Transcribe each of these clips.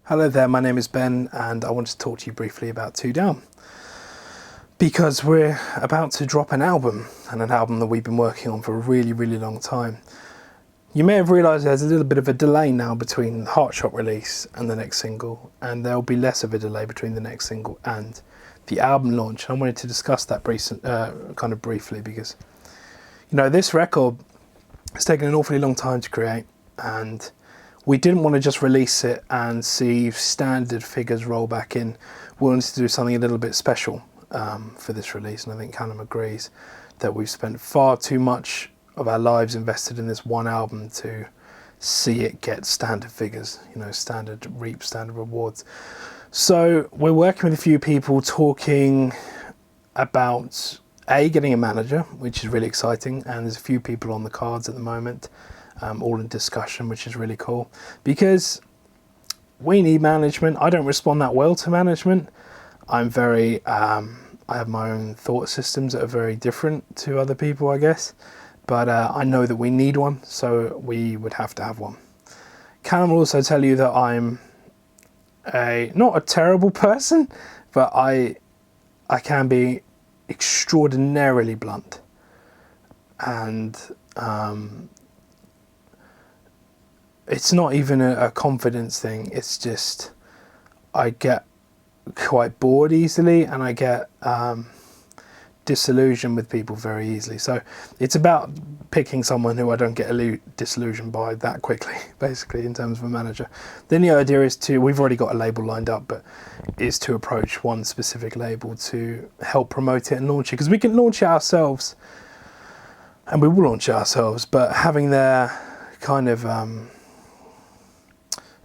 Hello there, my name is Ben and I wanted to talk to you briefly about Two Down because we're about to drop an album, and an album that we've been working on for a really long time. You may have realised there's a little bit of a delay now between the Heartshot release and the next single, and there'll be less of a delay between the next single and the album launch. I wanted to discuss that kind of briefly because, you know, this record has taken an awfully long time to create, and we didn't want to just release it and see standard figures roll back in. We wanted to do something a little bit special for this release, and I think Callum agrees that we've spent far too much of our lives invested in this one album to see it get standard figures, you know, reap standard rewards. So we're working with a few people talking about getting a manager, which is really exciting, and there's a few people on the cards at the moment. All in discussion, which is really cool because we need management. I don't respond that well to management. I'm very, I have my own thought systems that are very different to other people, I guess. But I know that we need one, so we would have to have one. Callum will also tell you that I'm not a terrible person, but I can be extraordinarily blunt. And it's not even a confidence thing, it's just I get quite bored easily, and I get disillusioned with people very easily. So it's about picking someone who I don't get disillusioned by that quickly, basically, in terms of a manager. Then the idea is we've already got a label lined up, but is to approach one specific label to help promote it and launch it, because we can launch it ourselves, and we will launch it ourselves, but having their kind of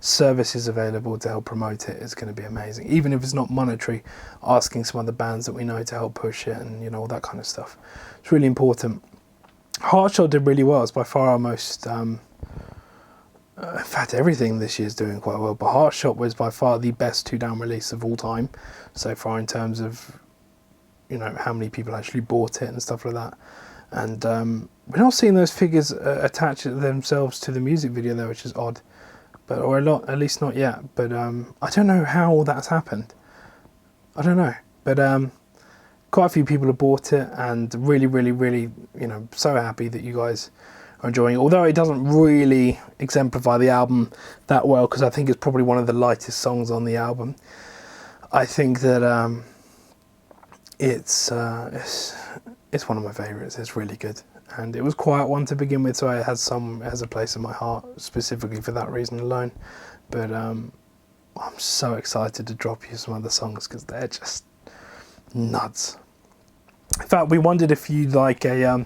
services available to help promote it is going to be amazing, even if it's not monetary. Asking some other bands that we know to help push it, and, you know, all that kind of stuff, it's really important. Heartshot did really well. It's by far our most in fact everything this year is doing quite well, but Heartshot was by far the best Two Down release of all time so far, in terms of, you know, how many people actually bought it and stuff like that. And we're not seeing those figures attach themselves to the music video though, which is odd. Or at least not yet. But I don't know how all that's happened. I don't know. But quite a few people have bought it, and really, you know, so happy that you guys are enjoying it. Although it doesn't really exemplify the album that well, because I think it's probably one of the lightest songs on the album. I think that it's one of my favourites. It's really good. And it was quite one to begin with, so it has a place in my heart specifically for that reason alone. But I'm so excited to drop you some other songs because they're just nuts. In fact, we wondered if you'd like a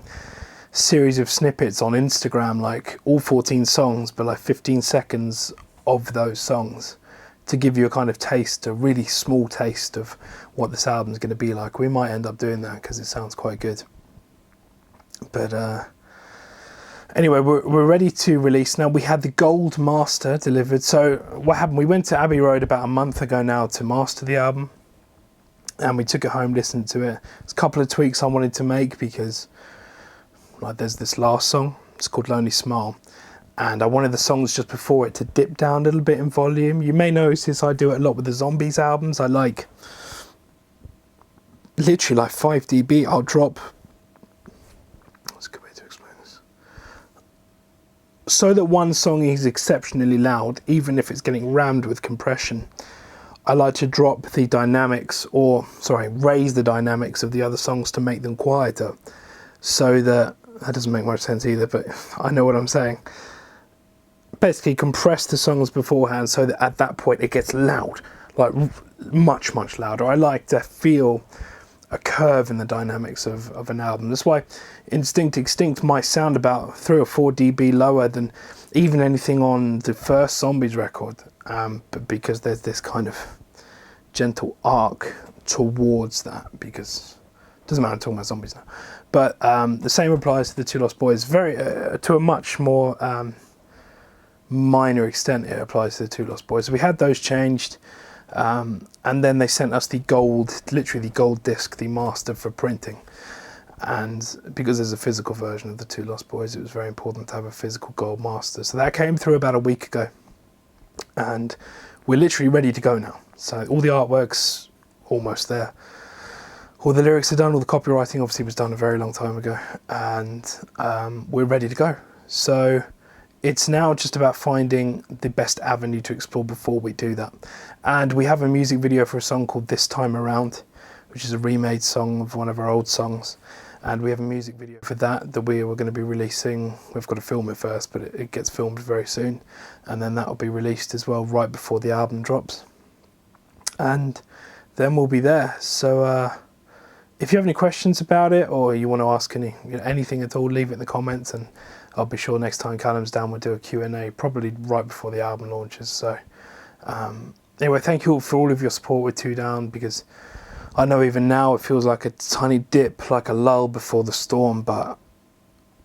series of snippets on Instagram, like all 14 songs, but like 15 seconds of those songs, to give you a kind of taste, a really small taste of what this album's going to be like. We might end up doing that because it sounds quite good. But anyway, we're ready to release now. We had the gold master delivered. So what happened, we went to Abbey Road about a month ago now to master the album, and we took it home, listened to it. There's a couple of tweaks I wanted to make because, like, there's this last song, it's called Lonely Smile, and I wanted the songs just before it to dip down a little bit in volume. You may notice I do it a lot with the Zombies albums. I like literally like 5 dB. I'll drop, so that one song is exceptionally loud, even if it's getting rammed with compression. I like to drop the dynamics, raise the dynamics of the other songs to make them quieter, so that doesn't make much sense either, but I know what I'm saying. Basically compress the songs beforehand so that at that point it gets loud, like much louder. I like to feel a curve in the dynamics of an album. That's why Instinct Extinct might sound about 3 or 4 dB lower than even anything on the first Zombies record, but because there's this kind of gentle arc towards that, because it doesn't matter, I'm talking about Zombies now. But the same applies to the Two Lost Boys, to a much more minor extent it applies to the Two Lost Boys. So we had those changed. And then they sent us literally the gold disc, the master for printing. And because there's a physical version of the Two Lost Boys, it was very important to have a physical gold master. So that came through about a week ago. And we're literally ready to go now. So all the artwork's almost there. All the lyrics are done, all the copywriting obviously was done a very long time ago, and we're ready to go. So it's now just about finding the best avenue to explore before we do that. And we have a music video for a song called This Time Around, which is a remade song of one of our old songs. And we have a music video for that we're going to be releasing. We've got to film it first, but it gets filmed very soon. And then that will be released as well right before the album drops. And then we'll be there. So if you have any questions about it, or you want to ask anything at all, leave it in the comments, and I'll be sure next time Callum's down we'll do a Q&A, probably right before the album launches. So anyway, thank you all for all of your support with Two Down, because I know even now it feels like a tiny dip, like a lull before the storm, but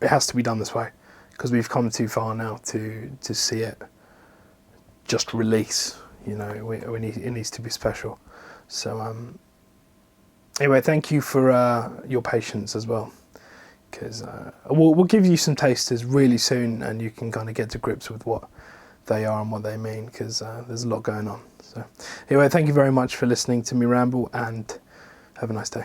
it has to be done this way, because we've come too far now to see it just release. You know, it needs to be special. So anyway, thank you for your patience as well, because we'll give you some tasters really soon, and you can kind of get to grips with what they are and what they mean, because there's a lot going on. So anyway, thank you very much for listening to me ramble, and have a nice day.